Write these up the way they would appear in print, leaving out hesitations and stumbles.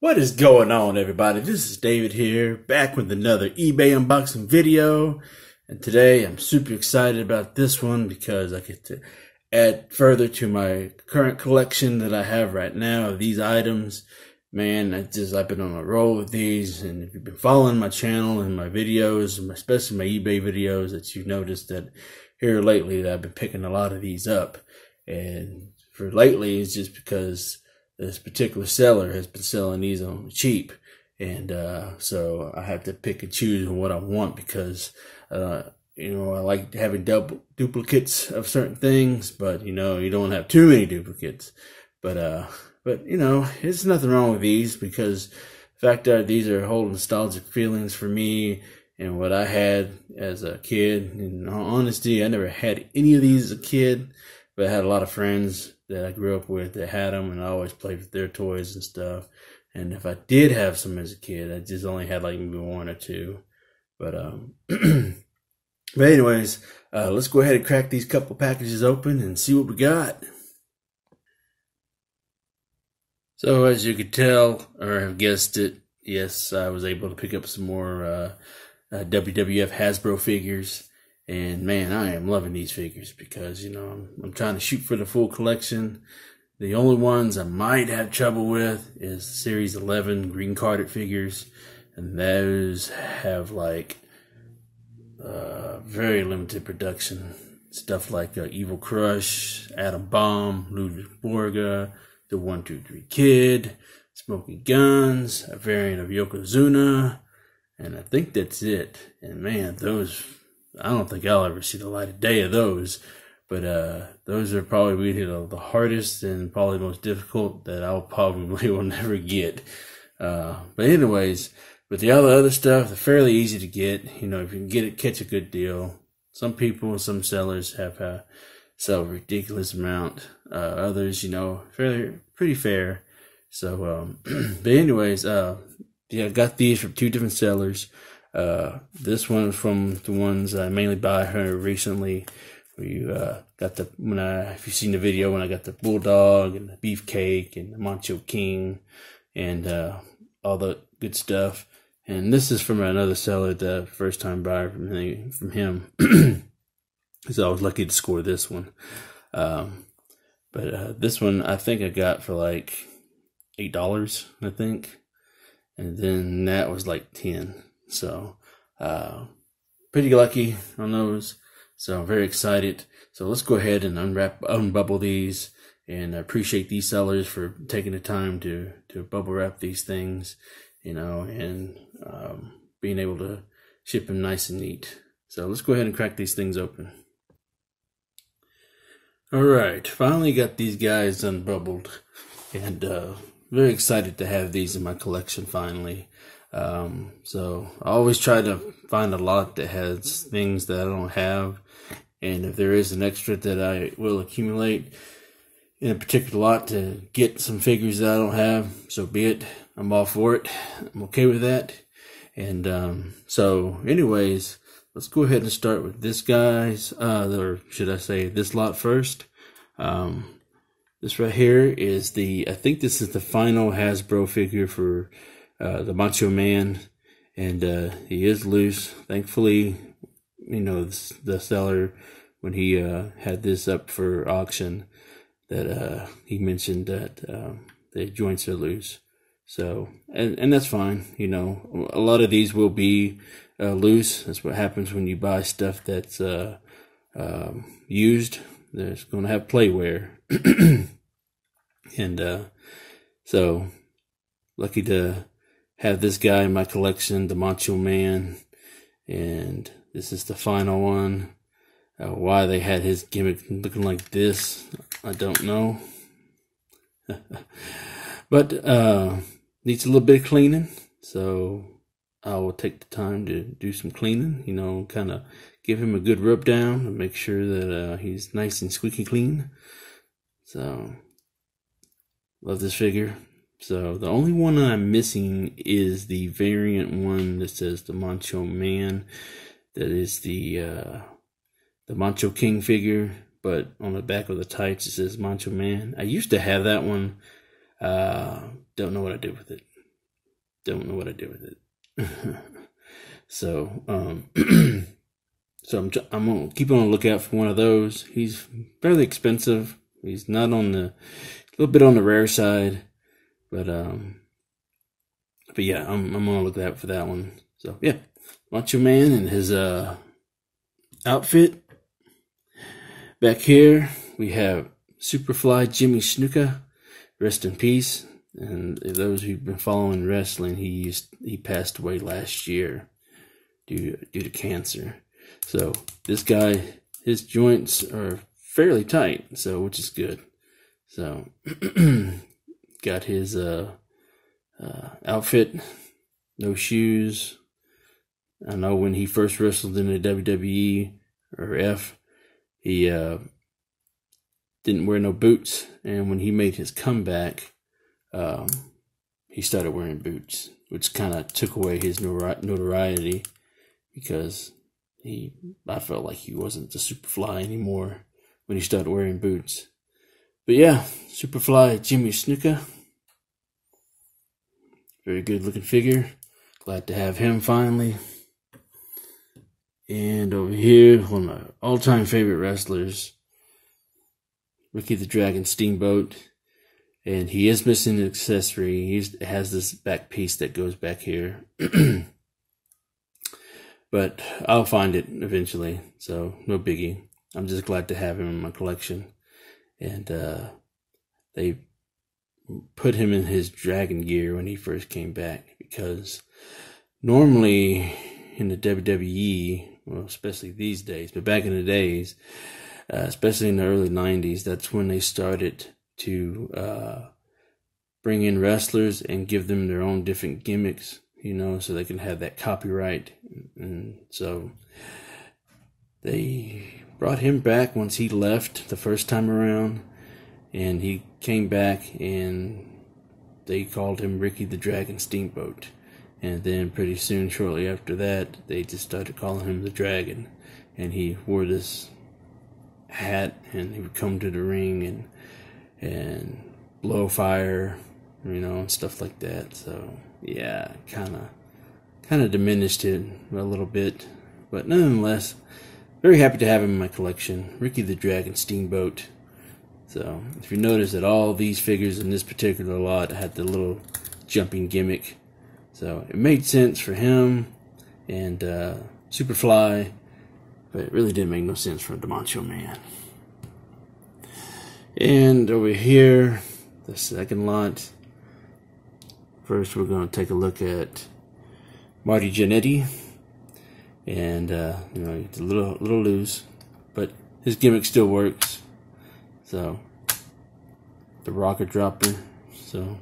What is going on, everybody? This is David here, back with another eBay unboxing video. And today I'm super excited about this one because I get to add further to my current collection that I have right now of these items. Man, I've been on a roll with these, and if you've been following my channel and my videos, especially my eBay videos, that you've noticed that here lately that I've been picking a lot of these up. And for lately, it's just because this particular seller has been selling these on cheap, and so I have to pick and choose on what I want because I like having double duplicates of certain things, but you don't have too many duplicates. But there's nothing wrong with these because the fact that these are holding nostalgic feelings for me and what I had as a kid. In all honesty, I never had any of these as a kid, but I had a lot of friends that I grew up with that had them, and I always played with their toys and stuff. And if I did have some as a kid, I just only had like maybe one or two. But but anyways, let's go ahead and crack these couple packages open and see what we got. So as you could tell, or have guessed it, yes, I was able to pick up some more WWF Hasbro figures. And man, I am loving these figures because, I'm trying to shoot for the full collection. The only ones I might have trouble with is Series 11 green carded figures. And those have like very limited production. Stuff like Evil Crush, Atom Bomb, Ludwig Borga, the 123 Kid, Smoking Guns, a variant of Yokozuna. And I think that's it. And man, I don't think I'll ever see the light of day of those, but those are probably the hardest and probably the most difficult that I'll probably will never get. But anyways, with the other stuff, they're fairly easy to get. If you can get it, catch a good deal. Some people, some sellers have sell a ridiculous amount. Others, pretty fair. So, but anyways, I got these from two different sellers. This one from the ones I mainly buy her recently. Got if you've seen the video when I got the Bulldog and the Beefcake and the Macho King and all the good stuff. And this is from another seller, the first time buyer from him. So I was lucky to score this one. But this one I think I got for like $8, I think. And then that was like 10. So, pretty lucky on those. So I'm very excited. So let's go ahead and unbubble these. And I appreciate these sellers for taking the time to bubble wrap these things, and being able to ship them nice and neat. So let's go ahead and crack these things open. All right, finally got these guys unbubbled, and very excited to have these in my collection finally. So I always try to find a lot that has things that I don't have, and if there is an extra that I will accumulate in a particular lot to get some figures that I don't have, so be it. I'm all for it. I'm okay with that. And so anyways, let's go ahead and start with this guy's, or should I say this lot first. This right here is I think this is the final Hasbro figure for the Macho Man, and he is loose. Thankfully, the seller, when he had this up for auction, that he mentioned that the joints are loose. So, and that's fine. A lot of these will be loose. That's what happens when you buy stuff that's used. There's going to have play wear. And so, lucky to have this guy in my collection, the Macho Man, and this is the final one. Why they had his gimmick looking like this, I don't know. But needs a little bit of cleaning, so I will take the time to do some cleaning, kind of give him a good rub down and make sure that he's nice and squeaky clean. So, love this figure. So the only one I'm missing is the variant one that says the Macho Man. That is the Macho King figure, but on the back of the tights it says Macho Man. I used to have that one. Don't know what I did with it. don't know what I did with it. So, so I'm gonna keep on the lookout for one of those. He's fairly expensive. He's not on a little bit on the rare side, but yeah, I'm gonna look out for that one. So yeah, Macho Man and his outfit. Back here we have Superfly Jimmy Snuka, rest in peace. And those who've been following wrestling, he passed away last year due to cancer. So this guy, his joints are fairly tight, so which is good. So got his outfit, no shoes. I know when he first wrestled in the WWE or F, he didn't wear no boots, and when he made his comeback, he started wearing boots, which kind of took away his notoriety, because I felt like he wasn't the Superfly anymore when he started wearing boots. But yeah, Superfly Jimmy Snuka, very good looking figure. Glad to have him finally. And over here, one of my all-time favorite wrestlers, Ricky the Dragon Steamboat. And he is missing an accessory. He has this back piece that goes back here. But I'll find it eventually, so no biggie. I'm just glad to have him in my collection. And they put him in his dragon gear when he first came back, because normally in the WWE, well, especially these days, but back in the days, especially in the early 90s, that's when they started to bring in wrestlers and give them their own different gimmicks, you know, so they can have that copyright. And so they brought him back once he left the first time around, and he came back and they called him Ricky the Dragon Steamboat. And then pretty soon, shortly after that, they just started calling him the Dragon. And he wore this hat, and he would come to the ring and blow fire, you know, and stuff like that. So yeah, kind of diminished it a little bit, but nonetheless, very happy to have him in my collection, Ricky the Dragon Steamboat. So if you notice that all these figures in this particular lot had the little jumping gimmick, so it made sense for him and Superfly, but it really didn't make no sense for the Macho Man. And over here, the second lot. First, we're going to take a look at Marty Jannetty, and you know, it's a little loose, but his gimmick still works. So the rocker dropper. So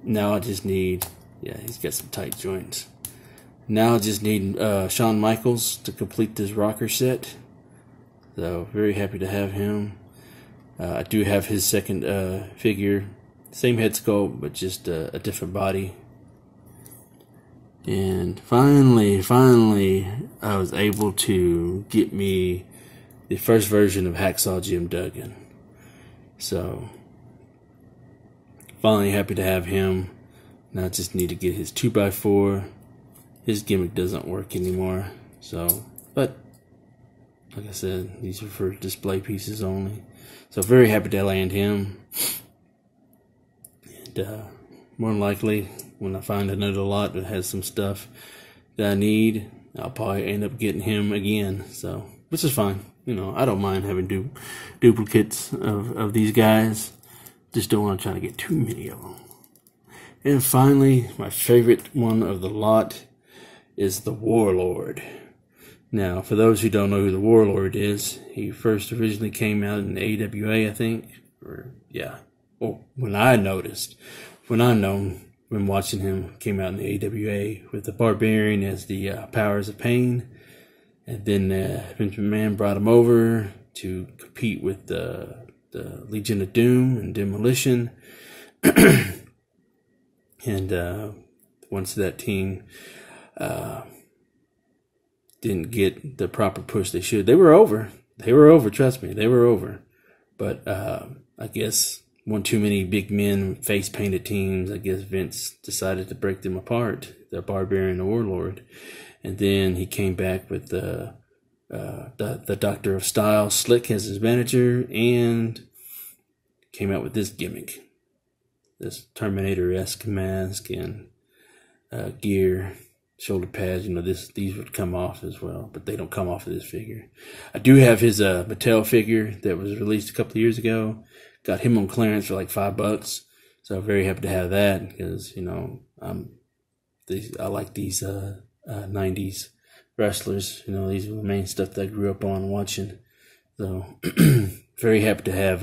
now I just need, yeah, he's got some tight joints. Now I just need Shawn Michaels to complete this rocker set. So very happy to have him. I do have his second figure, same head sculpt, but just a different body. And finally, I was able to get me the first version of Hacksaw Jim Duggan. So finally happy to have him. Now I just need to get his 2x4. His gimmick doesn't work anymore. So, but like I said, these are for display pieces only. So very happy to land him. And more than likely, when I find another lot that has some stuff that I need, I'll probably end up getting him again. So, which is fine. You know, I don't mind having duplicates of these guys. Just don't want to try to get too many of them. And finally, my favorite one of the lot is the Warlord. Now, for those who don't know who the Warlord is, he first originally came out in the AWA, I think. Or, yeah. Well, when watching him, came out in the AWA with the Barbarian as the Powers of Pain. And then Vince McMahon brought him over to compete with the Legion of Doom and Demolition. And once that team didn't get the proper push they should, they were over. Trust me, they were over. But I guess one too many big men face painted teams. I guess Vince decided to break them apart, the Barbarian and the Warlord. And then he came back with the Doctor of Style, Slick, as his manager, and came out with this gimmick, this Terminator-esque mask and gear, shoulder pads. You know, these would come off as well, but they don't come off of this figure. I do have his Mattel figure that was released a couple of years ago. Got him on clearance for like $5, so I'm very happy to have that because, you know, I like these 90s wrestlers. You know, these are the main stuff that I grew up on watching. So very happy to have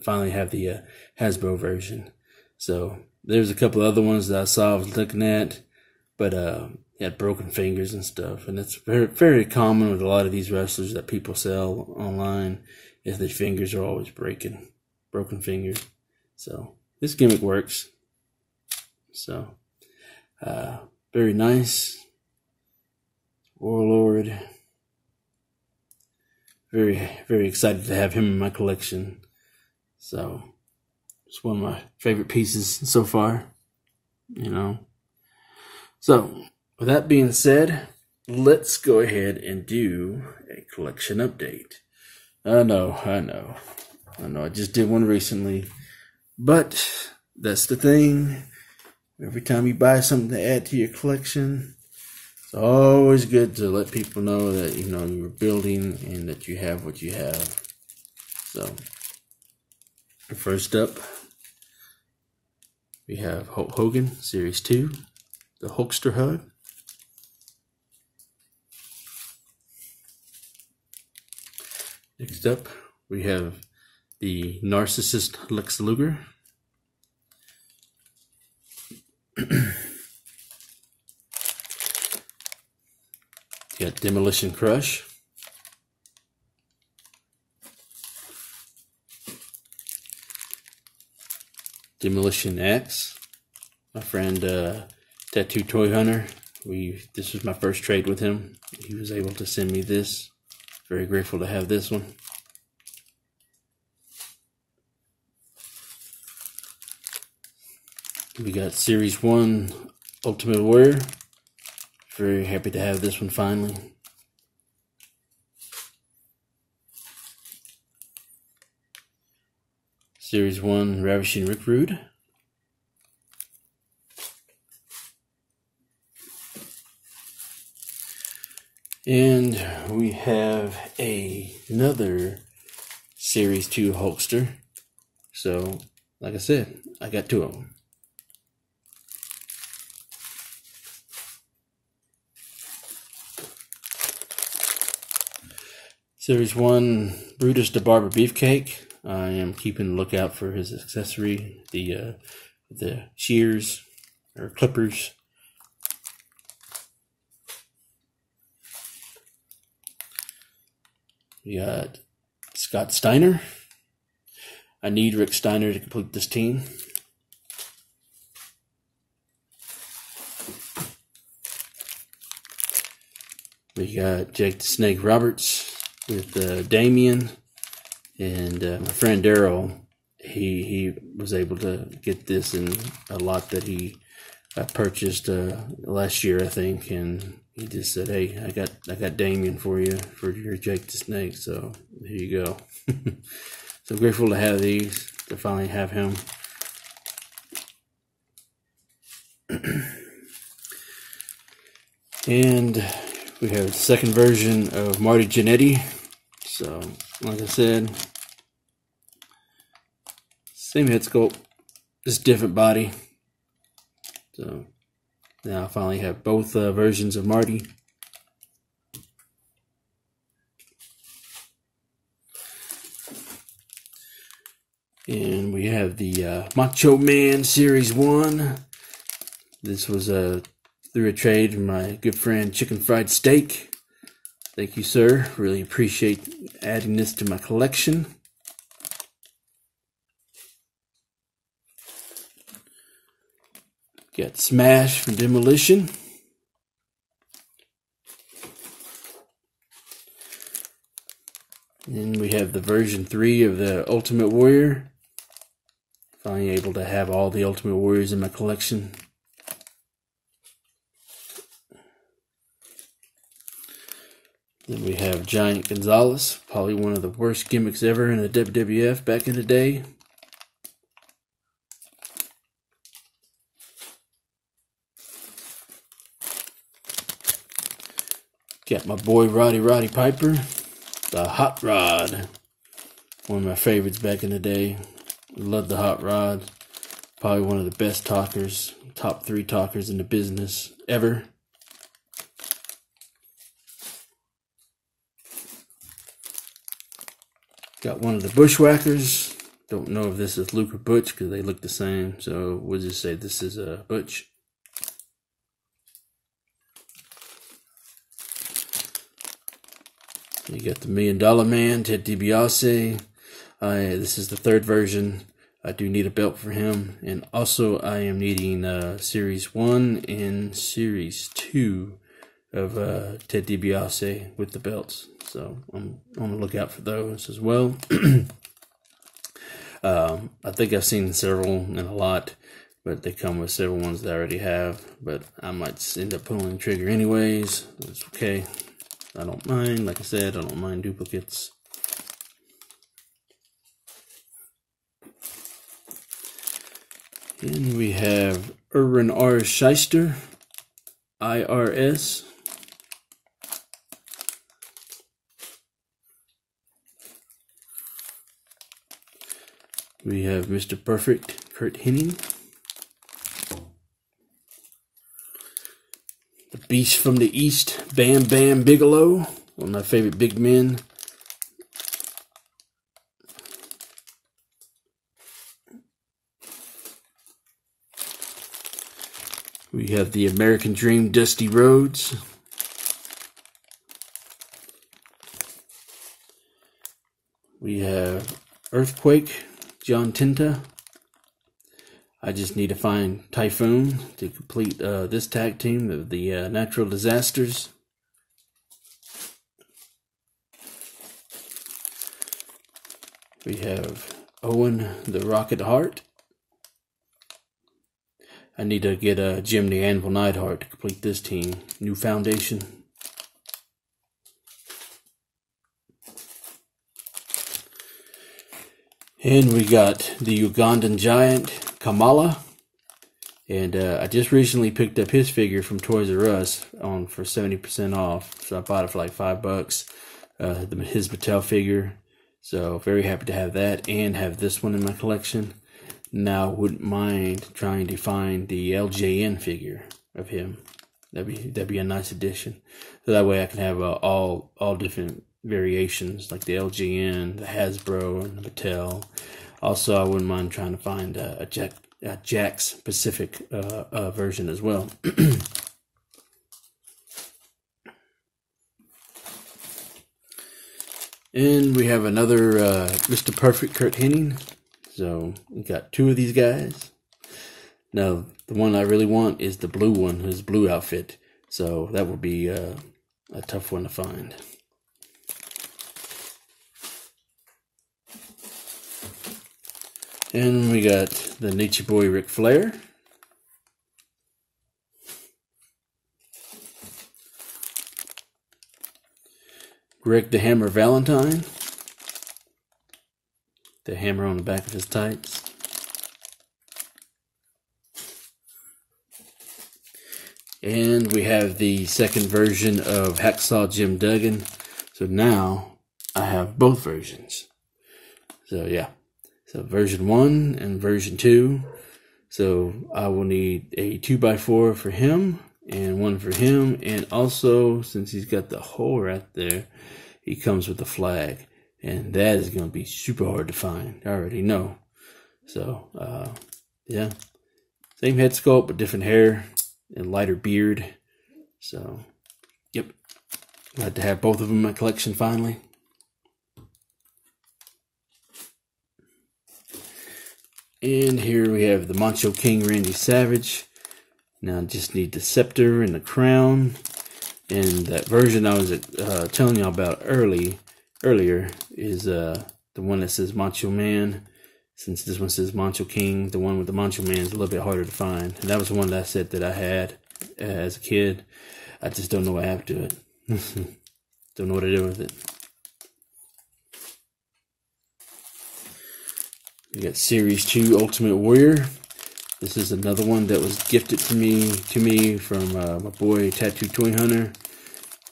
finally have the Hasbro version. So there's a couple other ones that I saw I was looking at, but he had broken fingers and stuff, and it's very, very common with a lot of these wrestlers that people sell online is their fingers are always broken fingers. So this gimmick works. So very nice. Warlord. Very, very excited to have him in my collection. So it's one of my favorite pieces so far, you know. So with that being said, let's go ahead and do a collection update. I know. I just did one recently, but that's the thing. Every time you buy something to add to your collection, it's always good to let people know that, you know, you're building and that you have what you have. So, first up, we have Hulk Hogan, Series 2, the Hulkster Hug. Next up, we have the Narcissist Lex Luger. Got Demolition Crush. Demolition Axe. My friend Tattoo Toy Hunter. This was my first trade with him. He was able to send me this. Very grateful to have this one. We got Series 1 Ultimate Warrior. Very happy to have this one finally. Series 1 Ravishing Rick Rude. And we have another Series 2 Hulkster. So, like I said, I got two of them. Series 1 Brutus the Barber Beefcake. I am keeping a lookout for his accessory, the shears or clippers. We got Scott Steiner. I need Rick Steiner to complete this team. We got Jake the Snake Roberts with Damien, and my friend Daryl. He was able to get this in a lot that he purchased last year, I think, and he just said, "Hey, I got Damien for you for your Jake the Snake." So here you go. So grateful to have these, to finally have him. And we have the second version of Marty Jannetty. So, like I said, same head sculpt, just different body. So, now I finally have both versions of Marty. And we have the Macho Man Series 1. This was through a trade from my good friend Chicken Fried Steak. Thank you, sir. Really appreciate adding this to my collection. Got Smash from Demolition. And we have the version 3 of the Ultimate Warrior. finally able to have all the Ultimate Warriors in my collection. Then we have Giant Gonzalez, probably one of the worst gimmicks ever in the WWF back in the day. Got my boy Roddy Piper, the Hot Rod. One of my favorites back in the day. Love the Hot Rod. Probably one of the best talkers, top 3 talkers in the business ever. Got one of the Bushwhackers. Don't know if this is Luke or Butch because they look the same. So we'll just say this is Butch. You got the $1 Million Man, Ted DiBiase. This is the 3rd version. I do need a belt for him. And also I am needing Series 1 and Series 2 of Ted DiBiase with the belts. So I'm on the lookout for those as well. I think I've seen several and a lot, but they come with several ones that I already have. But I might end up pulling the trigger anyways. It's okay. I don't mind. Like I said, I don't mind duplicates. And we have Irwin R. Shyster, IRS. We have Mr. Perfect, Kurt Hennig. The Beast from the East, Bam Bam Bigelow, one of my favorite big men. We have the American Dream, Dusty Rhodes. We have Earthquake, John Tenta. I just need to find Typhoon to complete this tag team of the Natural Disasters. We have Owen the Rocket Heart. I need to get Jim the Anvil Neidhart to complete this team. New Foundation. And we got the Ugandan Giant, Kamala. And I just recently picked up his figure from Toys R Us for 70% off. So I bought it for like $5. His Mattel figure. So very happy to have that and have this one in my collection. Now wouldn't mind trying to find the LJN figure of him. That'd be a nice addition. So that way I can have all different variations like the LJN, the Hasbro, and the Mattel. Also, I wouldn't mind trying to find a Jakks Pacific version as well. And we have another Mr. Perfect Kurt Hennig. So we got 2 of these guys. Now the one I really want is the blue one, his blue outfit. So that would be a tough one to find. And we got the Nature Boy Ric Flair. Greg the Hammer Valentine. The hammer on the back of his tights. And we have the second version of Hacksaw Jim Duggan. So now I have both versions. So yeah. So version 1 and version 2. So I will need a 2x4 for him and one for him. And also, since he's got the hole right there, he comes with a flag. And that is going to be super hard to find. I already know. So, yeah. Same head sculpt, but different hair and lighter beard. So, yep. Glad to have both of them in my collection finally. And here we have the Macho King Randy Savage. Now I just need the scepter and the crown. And that version I was telling y'all about earlier is the one that says Macho Man. since this one says Macho King, the one with the Macho Man is a little bit harder to find. And that was the one that I said that I had as a kid. I just don't know what happened to it. Don't know what to do with it. We got Series 2 Ultimate Warrior. This is another one that was gifted to me from my boy Tattoo Toy Hunter.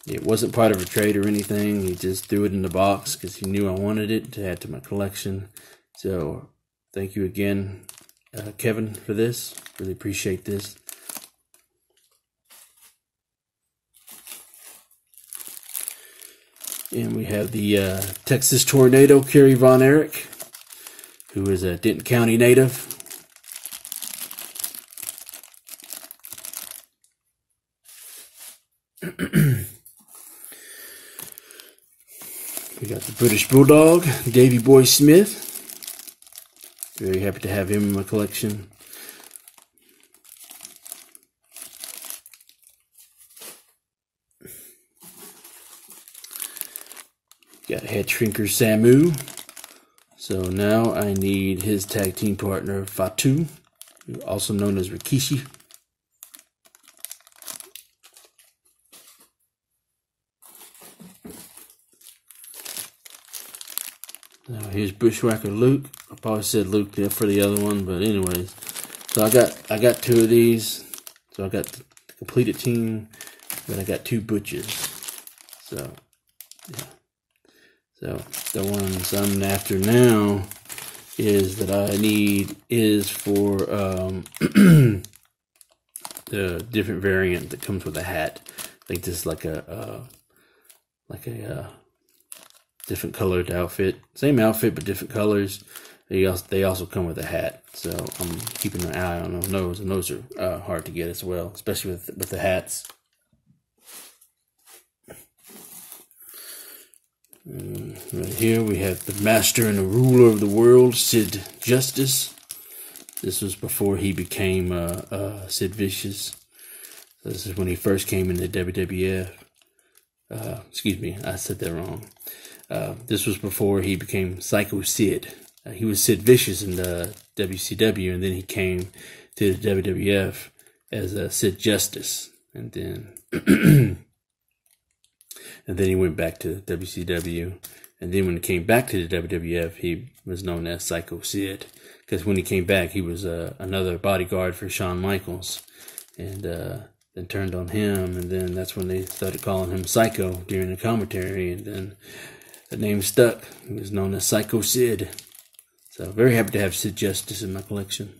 It wasn't part of a trade or anything. He just threw it in the box because he knew I wanted it to add to my collection. So thank you again, Kevin, for this. Really appreciate this. And we have the Texas Tornado, Kerry Von Erich, who is a Denton County native. We got the British Bulldog, Davy Boy Smith. Very happy to have him in my collection. Got Head Shrinker Samu. So now I need his tag team partner Fatu, also known as Rikishi. Now here's Bushwhacker Luke. I probably said Luke there for the other one, but anyways. So I got two of these. So I got the completed team, but I got two Butches. So yeah. So the ones I'm after now is that I need is for the different variant that comes with a hat. Like this, like a different colored outfit. Same outfit, but different colors. They also come with a hat. So I'm keeping an eye on those, and those are hard to get as well, especially with the hats. Right here we have the master and the ruler of the world, Sid Justice. This was before he became Sid Vicious. So this is when he first came into WWF. Excuse me, I said that wrong. This was before he became Psycho Sid. He was Sid Vicious in the WCW, and then he came to the WWF as Sid Justice, and then and then he went back to WCW, and then when he came back to the WWF, he was known as Psycho Sid, because when he came back, he was another bodyguard for Shawn Michaels, and then turned on him, and then that's when they started calling him Psycho during the commentary, and then the name stuck. He was known as Psycho Sid. So very happy to have Sid Justice in my collection.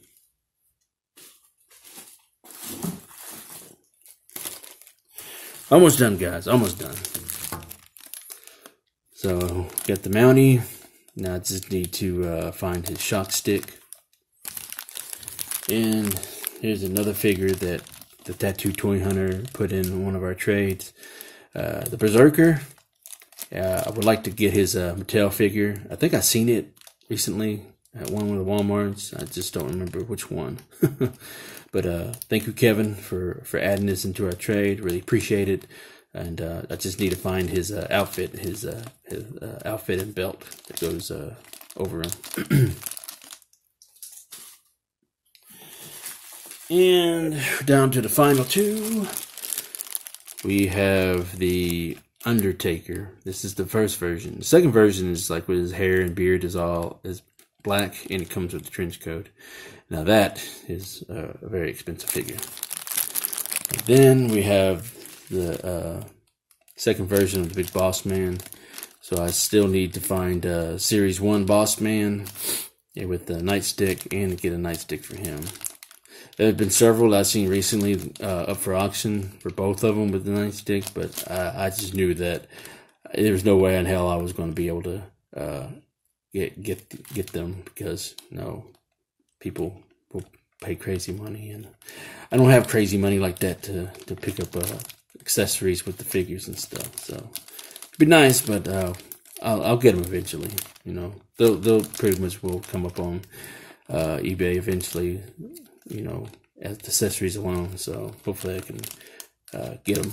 Almost done, guys. Almost done. So got the Mountie. Now I just need to find his shock stick. And here's another figure that the Tattoo Toy Hunter put in one of our trades. The Berserker. I would like to get his Mattel figure. I think I seen it recently at one of the Walmarts. I just don't remember which one. But thank you, Kevin, for adding this into our trade. Really appreciate it. And I just need to find his outfit, his outfit and belt that goes over him. And down to the final two. We have the Undertaker. This is the first version. The second version is like with his hair and beard is black, and it comes with the trench coat. Now that is a very expensive figure. And then we have the second version of the Big Boss Man. So I still need to find Series 1 Boss Man with the nightstick, and get a nightstick for him. There have been several I've seen recently up for auction for both of them with the nightstick, but I just knew that there was no way in hell I was going to be able to get them, because people will pay crazy money, and I don't have crazy money like that to pick up accessories with the figures and stuff. So it'd be nice, but I'll get them eventually. They'll pretty much will come up on eBay eventually. As accessories alone, so hopefully I can get them.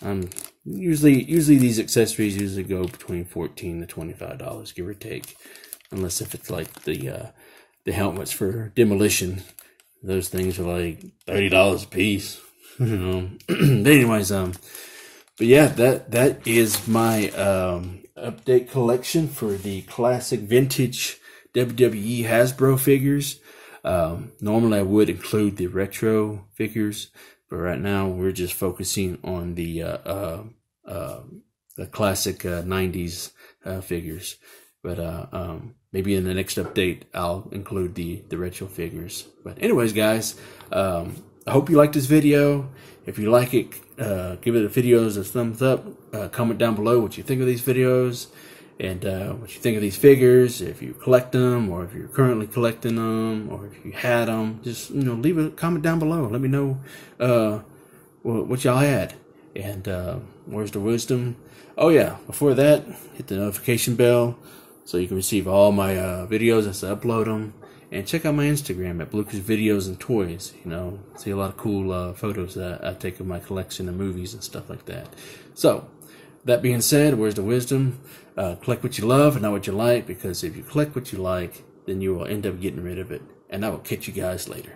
I'm usually these accessories usually go between $14 to $25, give or take. unless if it's like the helmets for demolition. Those things are like $30 a piece. But anyways, but yeah, that is my update collection for the classic vintage WWE Hasbro figures. Normally I would include the retro figures, but right now we're just focusing on the classic 90s figures. But maybe in the next update I'll include the retro figures. But anyways, guys, I hope you liked this video. If you like it, give it a thumbs up. Comment down below what you think of these videos and what you think of these figures. If you collect them, or if you're currently collecting them, or if you had them, just leave a comment down below. Let me know what y'all had. And where's the wisdom? Oh yeah, before that, hit the notification bell so you can receive all my videos as I upload them. And check out my Instagram at Bluecrew Videos and Toys. See a lot of cool photos that I take of my collection of movies and stuff like that. So, that being said, where's the wisdom? Collect what you love and not what you like, because if you collect what you like, then you will end up getting rid of it. And I will catch you guys later.